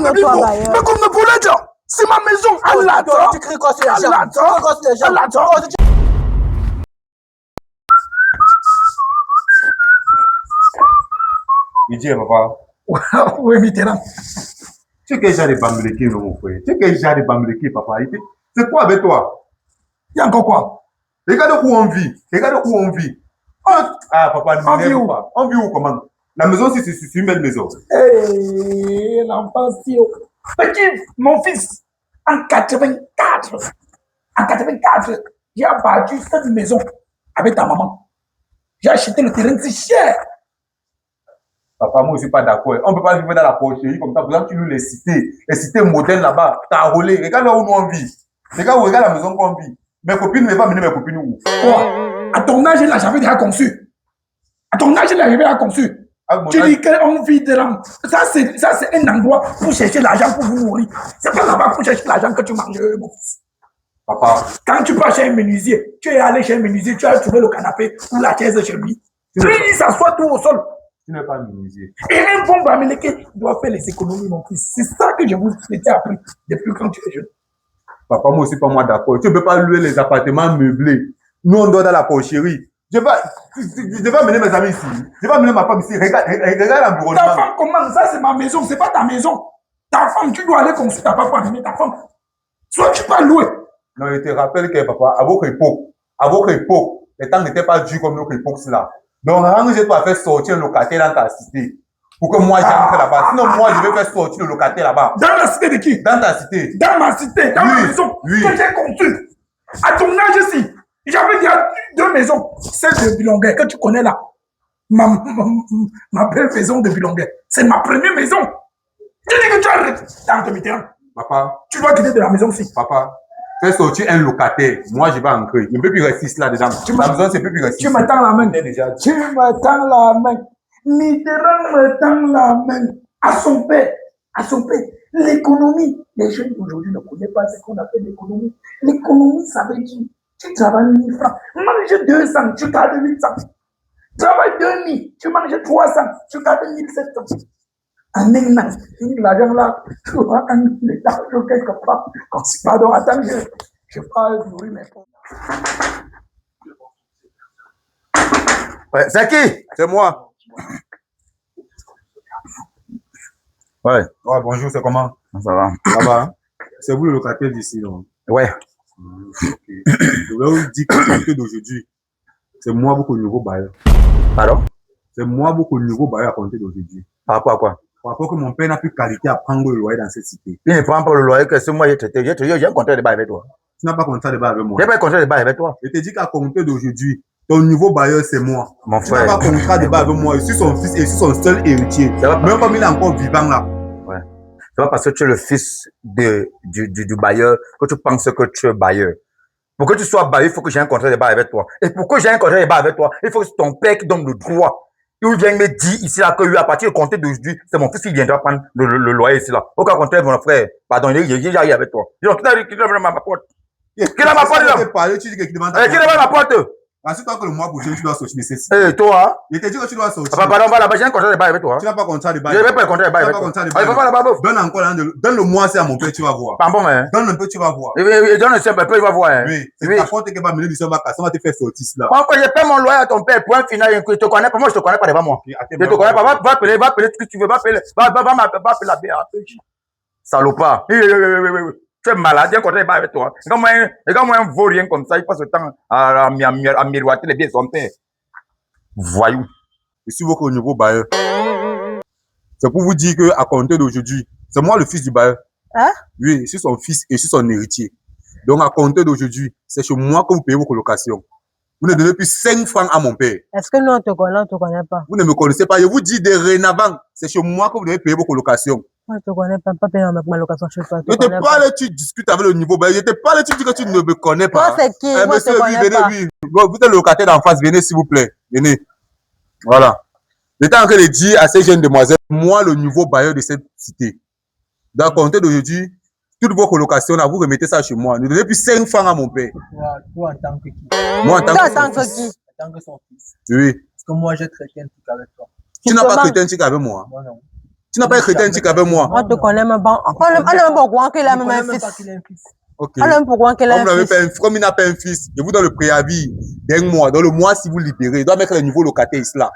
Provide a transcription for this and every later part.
Mais comme me voulait dire, c'est ma maison. Allah, tu cries quand c'est les gens. Il dit, papa. Oui, Mitterrand. Tu sais que j'ai des bambléqués, mon frère. Tu sais que j'ai des bambléqués, papa. C'est quoi avec toi? Il y a encore quoi? Regarde où on vit. Regarde où on vit. Ah, papa, on vit où? On vit où comment? La maison, c'est une belle maison. Hé, l'enfant, si. Petit, mon fils, en 84, j'ai abattu cette maison avec ta maman. J'ai acheté le terrain si cher. Papa, moi, je ne suis pas d'accord. On ne peut pas vivre dans la porcherie comme ça. Par exemple, tu nous les cités modernes là-bas. T'as roulé. Regarde là où nous on vit. Regarde la maison qu'on vit. Mes copines ne vont pas mener mes copines où? Quoi? À ton âge, là, j'avais déjà conçu. À ton âge, là, j'avais déjà conçu. Tu dis qu'on vit de là. Ça, c'est un endroit pour chercher l'argent pour vous nourrir. C'est pas là-bas pour chercher l'argent que tu manges, mon fils. Papa. Quand tu pars chez un menuisier, tu es allé chez un menuisier, tu as trouvé le canapé ou la chaise chez lui. Lui, il s'assoit tout au sol. Tu n'es pas menuisier. Et un bon Bamileke doit faire les économies, mon fils. C'est ça que je vous ai appris depuis quand tu es jeune. Papa, moi aussi, pas moi d'accord. Tu ne peux pas louer les appartements meublés. Nous, on dort dans la porcherie. Je vais amener mes amis ici. Je vais amener ma femme ici. Regarde l'environnement. Ta femme, comment ça, c'est ma maison, c'est pas ta maison. Ta femme, tu dois aller construire ta femme pour amener ta femme. Soit tu peux louer. Non, je te rappelle que, papa, à votre époque, les temps n'étaient pas durs comme notre époque, là. Donc, arrange-toi à faire sortir un locataire dans ta cité. Pour que moi, j'entre là-bas. Sinon, moi, je vais faire sortir le locataire là-bas. Dans la cité de qui? Dans ta cité. Dans ma cité, dans ma maison que j'ai construite. À ton âge ici, j'avais déjà 2 maisons. Celle de Bilonguet que tu connais là. Ma belle maison de Bilonguet. C'est ma première maison. Tu dis que tu arrêtes. Dans Mitterrand. Papa. Tu dois quitter de la maison aussi. Papa. Fais sortir un locataire. Moi, je vais entrer. Je ne peux plus rester là-dedans. La maison, c'est plus rester. Tu me tends la main. Tu me tends la main. Mitterrand me tend la main. À son père. À son père. L'économie. Les jeunes d'aujourd'hui ne connaissent pas ce qu'on appelle l'économie. L'économie, ça veut dire, tu travailles 1000 francs. Mange 200, tu gardes 800. Travaille 2000, tu manges 300, tu gardes 1700. En un an, l'argent là, tu vas en l'État quelque part. Pardon, attends, je parle nourrir mes pauvres. Ouais, c'est qui? C'est moi. Ouais. Ouais, bonjour, c'est comment? Ça va. Ça va, hein? C'est vous le locataire d'ici, non? Ouais. Okay. Je vais vous dire que d'aujourd'hui, c'est moi beaucoup de nouveaux bailleurs. Pardon? C'est moi beaucoup de nouveaux bailleurs à compter d'aujourd'hui. Par rapport à quoi? Par rapport que mon père n'a plus qualité à prendre le loyer dans cette cité. Il ne prend pas le loyer que c'est moi j'ai traité. J'ai un contrat de bail avec toi. Tu n'as pas contrat de bail avec moi. J'ai pas un contrat de bail avec toi. Je te dis qu'à compter d'aujourd'hui, ton nouveau bailleur, c'est moi. Mon frère. Tu n'as pas contrat de bail avec moi. Je suis son fils et je suis son seul héritier. Même comme il est encore vivant là. Ouais. C'est pas parce que tu es le fils du bailleur que tu penses que tu es bailleur. Pour que tu sois bailleur, il faut que j'ai un contrat de bail avec toi. Et pour que j'ai un contrat de bail avec toi, il faut que c'est ton père qui donne le droit. Il vient me dire ici là que lui, à partir de compter d'aujourd'hui, c'est mon fils qui viendra prendre le loyer ici là. Aucun contraire, mon frère. Pardon, il arrive avec toi. Qui est ma porte? Qui est ma porte là? Qui est ma porte? Ensuite, toi que le mois prochain, tu dois sortir de ceci. Et toi? Je t'ai dit que tu dois sortir. Pardon, va là-bas, j'ai un contrat de bail avec toi. Tu n'as pas contrat de bail. Je n'ai pas de contrat de bail avec toi. Donne encore donne le mois, c'est à mon père, tu vas voir. Pardon, hein? Donne un peu, tu vas voir. Donne un simple peu, il va voir. Hein? Oui, c'est ta porte qui va mener du ça va te faire sortir là. Pourquoi je paie mon loyer à ton père? Point final, je te connais pas, moi je te connais pas devant moi. Je te connais pas, va appeler ce que tu veux, va appeler la BAPJ. Salopard. Tu es malade, j'ai un contrat de bail avec toi. Et quand moi un vaurien comme ça, il passe le temps à miroiter les biens de son père. Voyou. Je suis votre nouveau bailleur. C'est pour vous dire qu'à compter d'aujourd'hui, c'est moi le fils du bailleur. Hein? Oui, je suis son fils et je suis son héritier. Donc à compter d'aujourd'hui, c'est chez moi que vous payez vos colocations. Vous ne donnez plus 5 francs à mon père. Est-ce que nous on te connaît pas? Vous ne me connaissez pas. Je vous dis dorénavant, c'est chez moi que vous devez payer vos colocations. Moi je te connais pas payer ma location chez toi. Je te parle, tu discutes avec le niveau bailleur. Je te parle, tu dis que tu ne me connais pas. Toi c'est qui? Moi Monsieur, je te connais pas. venez, vous êtes le locataire d'en face, venez s'il vous plaît. Venez. Voilà. J'étais en train de dire à ces jeunes demoiselles, moi, le nouveau bailleur de cette cité, dans compter d'aujourd'hui, toutes vos colocations, là, vous remettez ça chez moi. Ne donnez plus 5 francs à mon père. Toi, en tant que qui? Moi, en tant que qui? En tant que son fils. Oui. Parce que moi, j'ai traité un truc avec toi. Tu n'as pas traité un truc avec moi. Non, non. Tu n'as pas écrit un tic avec moi. On te connaît même pas. On n'est même pas au courant qu'il a même un fils. Ok. On n'est même pas au courant qu'il a Comme, un fils. comme il n'a pas un fils, je vous donne le préavis d'un mois. Dans le mois, si vous libérez, il doit mettre le niveau locataire ici là.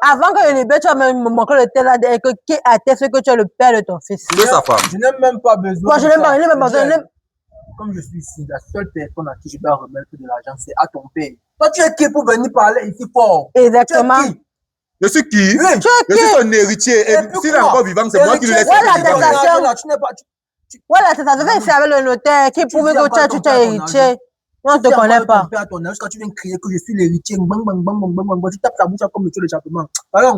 Avant que je libère, tu vas me montrer le tel là qui atteste que tu es le père de ton fils. C'est sa femme. Je n'ai même pas besoin. Moi, je n'ai même pas besoin. Comme je suis ici, la seule personne à qui je dois remettre de l'argent, c'est à ton père. Toi, tu es qui pour venir parler ici fort? Exactement. Tu es qui? Je suis qui? Oui. Je suis son héritier. Et s'il est encore vivant, c'est moi qui le laisse. Voilà, vivant. l'attestation. Tu n'es pas. Voilà, c'est ça. C'est avec le notaire qui prouve que tu es héritier. On ne te connaît pas. Quand tu viens crier que je suis l'héritier, bang, bang, bang, bang, bang, bang, tu tapes ta bouche comme monsieur le chapement. Alors,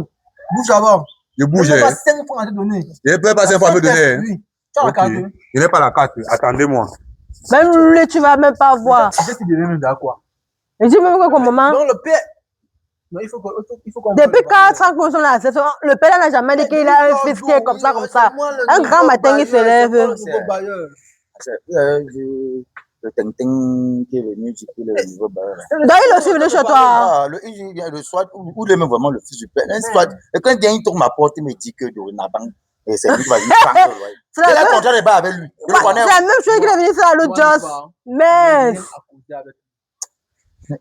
bouge avant. Je bouge. Je n'ai pas 5 francs à te donner. Je ne peux pas 5 fois me donner. Oui. Tu as la Ok. carte. Je n'ai pas la carte. Attendez-moi. Même lui, tu vas même pas voir. Tu sais si devient même d'accord. Et dis même que comme maman, Non, le père. Non, il faut qu'on. depuis 4-5 pour la saison, le père n'a jamais dit qu'il a un fils qui est comme ça, comme ça. Un grand matin, il se lève. Le Tintin qui est venu du coup, le niveau bailleur. Donc, il est aussi venu chez toi. Ah, le soir, où il est même vraiment le fils du père. Et quand il tourne ma porte, il me dit que dorénavant, c'est lui qui va venir prendre le loyer. C'est Il a la contrat de bail avec lui. Je le connais. même chose qu'il est venu faire à l'autre Joss. Mais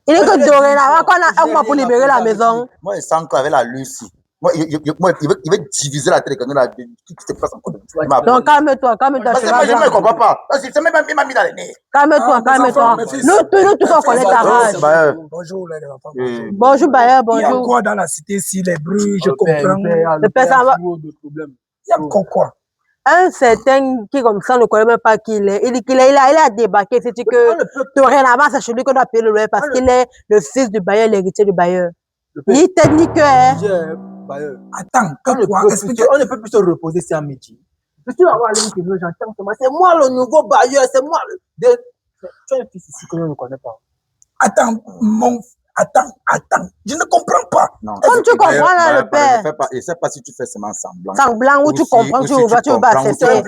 il est que dorénavant, qu'on a un mois pour libérer la maison. Moi, il sent qu'avec la Lucie, il veut diviser la télé. Qui se passe encore. Donc, calme-toi, calme-toi. Parce que moi, je ne comprends pas. C'est même il m'a mis dans les nez. Calme-toi, calme-toi. Nous tous, on connaît ta rage. Bonjour les enfants. Bonjour, Bayer, Il y a bonjour. quoi dans la cité ici, les bruits, je comprends. Le père, ça va. Il y a encore quoi? Un certain qui, comme ça, ne connaît même pas qui il est. Il dit qu'il il a débarqué. C'est que dorénavant, c'est chez lui qu'on doit payer le loyer parce qu'il est le fils du bailleur, l'héritier du bailleur. Il est technique, hein. Attends, On ne peut plus se reposer sur un métier. Je suis avoir l'homme qui veut, j'entends comment. C'est moi le nouveau bailleur, c'est moi. Tu as un fils ici que je ne connais pas. Attends, attends, je ne comprends pas. Non. Comme tu comprends là, le père. Je ne sais pas si tu fais seulement semblant. Semblant ou tu comprends, tu veux pas accepter.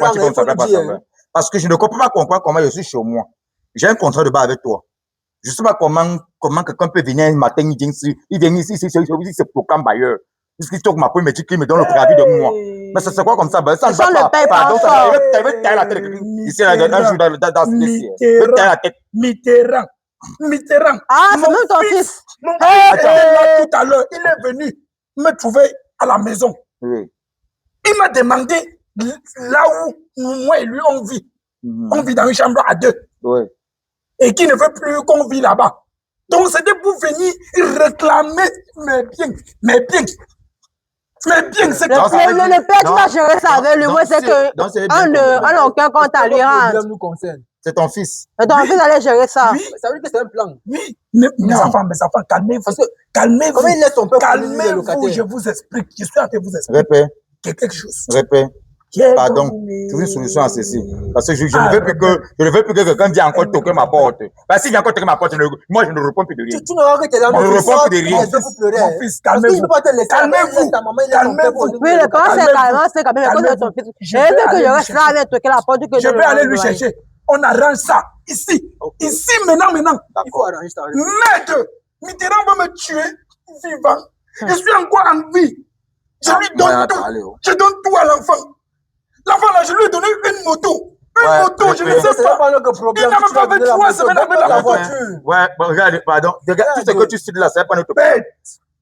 Parce que je ne comprends pas comprendre comment je suis chez moi. J'ai un contrat de bail avec toi. Je ne sais pas comment quelqu'un peut venir un matin, il vient ici, c'est programme bailleur. Puisqu'il toque ma peau, il me dit qu'il me donne le préavis de moi. Mais c'est quoi comme ça? Ça ne va pas. Pardon, ça va taire la tête. Ici, un jour dans ce ici. Il veut taire la tête. Mitterrand. Ah, c'est même ton fils. Mon père était là tout à l'heure. Il est venu me trouver à la maison. Oui. Il m'a demandé là où moi et lui on vit. On vit dans une chambre à 2. Oui. Et qui ne veut plus qu'on vit là-bas. Donc c'était pour venir réclamer mes biens. C'est comme ça. Le père, tu vas gérer ça avec lui. Moi, c'est que on n'a aucun compte à lui rendre. nous concerne. C'est ton fils. Ton fils allait gérer ça. Oui, Ça veut dire que c'est un plan. oui. Mes enfants, calmez-vous. Parce que Calmez-vous. comment il laisse son peuple Calmez-vous, je vous explique. Je suis en train de vous expliquer Répète. quelque chose. Répète. Pardon, trouve une solution à ceci. Parce que je ne veux plus que quelqu'un vienne encore toquer ma porte. Parce que s'il vient encore toquer ma porte, moi je ne réponds plus de rien. tu n'auras que tes larmes. On ne répond plus de rien. Mon fils, calmez-vous. Calmez-vous. Calmez-vous. Oui, le père, c'est calmement, c'est quand même à cause de ton fils. Je veux que je reste là avec toquer la porte. Je vais aller lui chercher. On arrange ça. Ici. Ici, maintenant. Il faut arranger ça. Merde. Mitterrand va me tuer vivant. Je suis encore en vie. Je lui donne tout. Je donne tout à l'enfant. L'enfant là, je lui ai donné une moto. Une moto, je ne sais pas. Il n'a même pas fait 3 semaines avec la voiture. Ouais, bon, regarde, pardon. Regarde, tout ce que tu cites là, c'est pas notre père.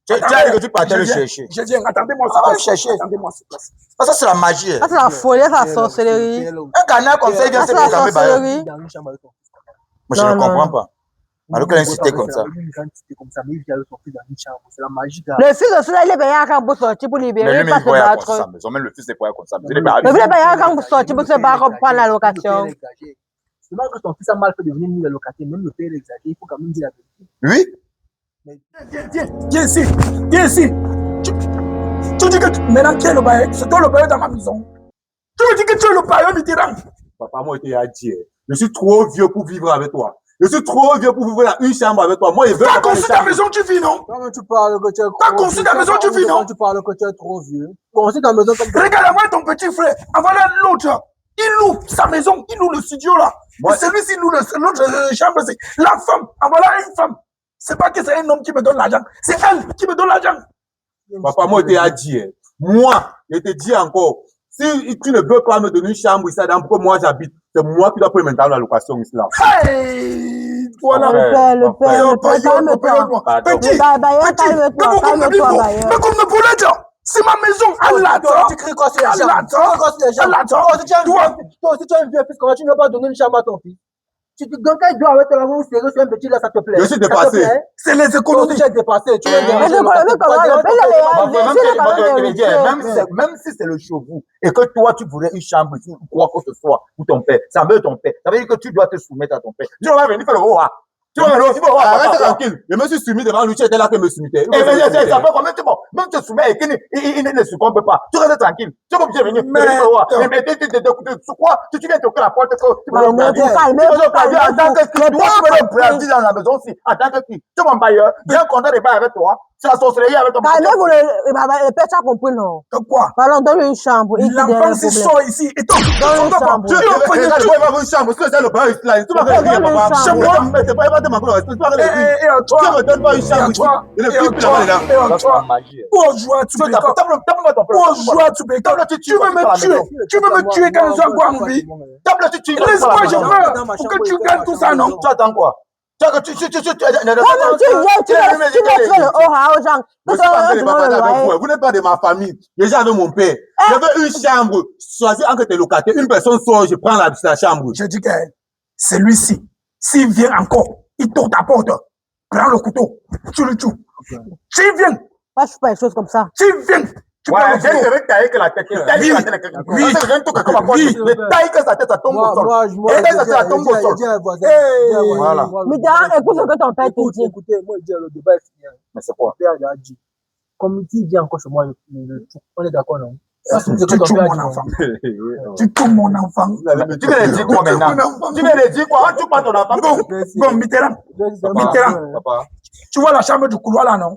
Tu as dit que tu partais le chercher. Je viens, attendez-moi. Attendez-moi. Ça, c'est la magie. Ça, c'est la folie, c'est la sorcellerie. Un canard comme ça, il vient Ça, se c'est la réclamer. sorcellerie. Moi, je ne comprends pas. Alors qu'elle a incité comme ça. C'est la magie. Le fils de celui-là, il est payé à quand pour sortir pour Mais libérer, lui-même, pas il se voyait comme battre. ça. Mais même le fils, il voyait comme ça. Le fils est payé à quand pour sortir pour se battre, pour prendre la location. C'est mal que ton fils a mal fait de venir nous le locataire. Même le père exagère. Il faut quand même dire la Oui. vérité. Viens ici. Tu dis que maintenant qui est le bailleur? C'est toi le bailleur dans ma maison. Tu me dis que tu es le bailleur Mitterrand. Papa, moi, je t'ai dit, je suis trop vieux pour vivre avec toi. Je suis trop vieux pour vivre dans une chambre avec toi. Moi, je veux. T'as construit ta maison, tu vis, non? Quand tu parles que tu es T'as construit ta maison, tu vis, non? Tu parles que tu es trop vieux. Construis ta maison comme ça. Regarde-moi ton petit frère. En voilà l'autre. Il loue sa maison, il loue le studio là. Ouais. Celui-ci loue l'autre chambre. C'est la femme. En voilà une femme. C'est pas que c'est un homme qui me donne l'argent. C'est elle qui me donne l'argent. Papa, moi, je t'ai dit, moi, je te dis encore, si tu ne veux pas me donner une chambre ici, pour que moi j'habite, c'est moi qui dois payer maintenant la location ici là. Hey, voilà. Le père, calme-toi. Petit, Calme-toi, Bayer. mais comme me voulez dire, c'est ma maison, Allah. Tu cries quoi sur les gens? Tu cries quoi sur les gens? Toi aussi, tu as un vieux fils, comment tu ne vas pas donner une chambre à ton fils? Tu dis, donc, il doit avec la main serrée sur un petit là, ça te plaît. Je suis dépassé. C'est les économies. Tu es dépassé. Tu es Mais Même si c'est le chevaux et que toi, tu voudrais une chambre ici, ou quoi que ce soit, pour ton père, ça veut ton père. Ça veut dire que tu dois te soumettre à ton père. Tu vas venir faire le haut. Tu vas venir faire le haut. Reste tranquille. Je me suis soumis devant lui, tu étais là que me soumettais. Ça fait combien de temps? Même te soumettre et qu'il ne succombe pas. Tu restes tranquille. Tu es obligé de venir. Mais tu crois, tu viens toquer la porte que tu peux le préavis en tant que qui? Toi, tu peux le préavis dans la maison aussi. En tant que qui? Tu es mon bailleur. J'ai un contrat de bail avec toi. C'est la sorcellerie avec ton père. Calmez-vous, le père, tu as compris, non? Quoi? Parlons, donne une chambre. L'enfant s'y sort ici. Et toi, Dans une chambre. Tu vas avoir une chambre, parce que c'est le bail là. Tu vas faire papa. Chez moi. Tu vas pas demander le respect. Et en toi. Tu me donnes pas une chambre ici. Et le plus là. Et en toi. Où joie tu peux tu veux me tuer. Tu veux me tuer quand je suis encore en vie. Laisse-moi, je veux. Pour que tu gagnes tout ça, non? Tu attends quoi? Tu veux le aura aux gens. Je suis pas en train de parler avec vous. Vous n'êtes pas de ma famille. Déjà avec mon père. Je veux une chambre. Choisis entre tes locataires. Une personne sort, je prends la chambre. Je dis que celui-ci, s'il vient encore, il tourne ta porte. Prends le couteau. Tu le tues. S'il vient. Moi, je fais pas les choses comme ça. S'il vient. Tu prends le couteau. Je vais tailler que la tête. Taille que sa tête, ça tombe au sol. Ça tombe au sol. Voilà. Mais écoute ce que ton père te dit. Écoutez, moi, je dis, le débat est fini. Mais c'est quoi? Mon père, il a dit, comme il vient encore chez moi, on est d'accord, non? Tu tues mon enfant. Tu tues mon enfant. Tu viens de dire quoi maintenant? Tu viens de dire quoi? Tu pas ton enfant. Bon, Mitterrand. Tu vois la chambre du couloir là, non?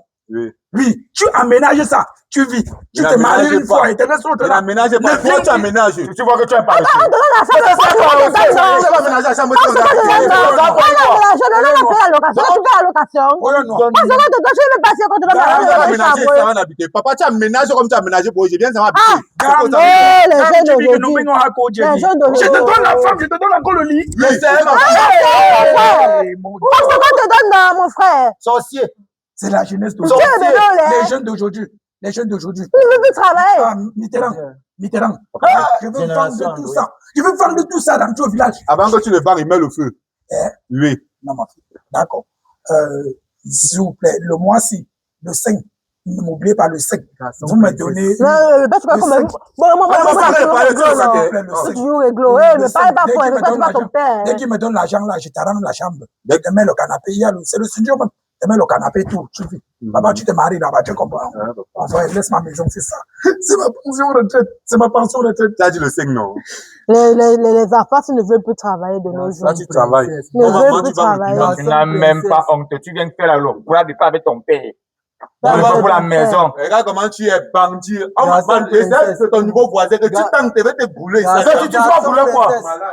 Oui. Tu aménages ça. Tu vis. Tu te maries une fois et tu restes l'autre là. Aménage pas. Toi, tu aménages. Tu vois que tu es pas ici. Papa, tu aménages comme tu aménages pour je viens ça habiter. Je te donne la femme, je te donne encore le lit. Mon frère. Sorcier. C'est la jeunesse d'aujourd'hui. Les jeunes d'aujourd'hui. Les jeunes d'aujourd'hui. Il veut plus travailler. Mitterrand. Je veux vendre de tout ça. Je veux vendre de tout ça dans tout village. Avant que tu le barres, il met le feu. Oui. Non, d'accord. S'il vous plaît, le mois-ci, le 5, ne m'oubliez pas le 5. Vous me donnez. Le bête, tu vas comme. C'est toujours réglo. Ne parle pas pour elle, pas ton père. Dès qu'il me donne l'argent là, je t'arrange la chambre. Dès qu'il te met le canapé, c'est le studio même. Tu mets le canapé, tout, tu vis. Papa, tu te maries là-bas, tu comprends? Enfin, laisse ma maison, c'est ça. C'est ma pension retraite. C'est ma pension retraite. Tu as dit le 5, non? Les enfants, ils ne veulent plus travailler de nos jours. Là, tu travailles. Ils ne veulent plus travailler. Tu n'as même pas honte. Tu viens de faire la loi avec ton père. Pour la maison. Regarde comment tu es bandit. C'est ton nouveau voisin que tu tentes, tu vas te brûler. Tu vas brûler quoi?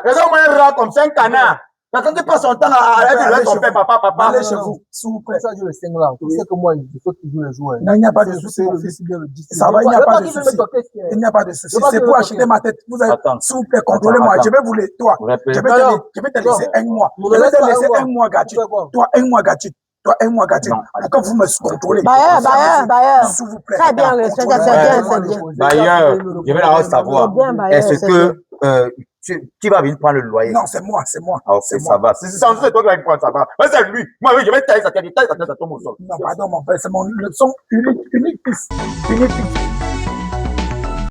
Regarde-moi un rat comme ça, un canard. Quand tu passes son temps à dire ton père, papa. Allez chez vous, s'il vous plaît. Ça joue le 5 là. Tu sais que moi, il faut toujours le jouer. Non, il n'y a pas de souci, mon fils. Ça va, il n'y a pas de souci. Il n'y a pas de souci. C'est pour acheter ma tête. Vous avez, s'il vous plaît, contrôlez-moi. Je vais vous les, toi. Je vais te laisser un mois. Je vais te laisser un mois gratuit. Toi, un mois gratuit. Toi, un mois gratuit. Quand vous me contrôlez. Bailleur. S'il vous plaît. Très bien, c'est bien. Bailleur, je vais la savoir. Est-ce que qui va venir prendre le loyer? Non, c'est moi. Ah, ok, ça va. Si c'est sans toi qui va venir prendre, ça va. Mais c'est lui. Moi, oui, je vais tailler sa tête, ça tombe au sol. Non, pardon, mon père, c'est le son unique fils.